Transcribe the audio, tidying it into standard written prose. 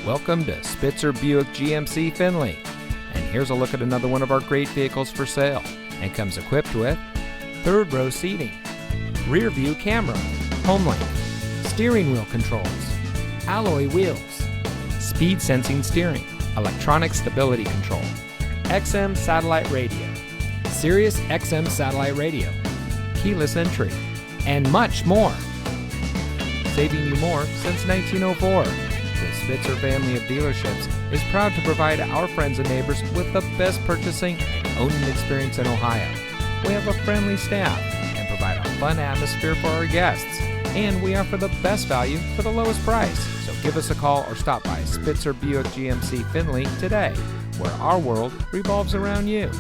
Welcome to Spitzer Buick GMC Findlay. And here's a look at another one of our great vehicles for sale. And comes equipped with third row seating, rear view camera, HomeLink, steering wheel controls, alloy wheels, speed sensing steering, electronic stability control, XM satellite radio, Sirius XM satellite radio, keyless entry, and much more. Saving you more since 1904. The Spitzer family of dealerships is proud to provide our friends and neighbors with the best purchasing and owning experience in Ohio. We have a friendly staff and provide a fun atmosphere for our guests. And we offer the best value for the lowest price. So give us a call or stop by Spitzer Buick GMC Findlay today, where our world revolves around you.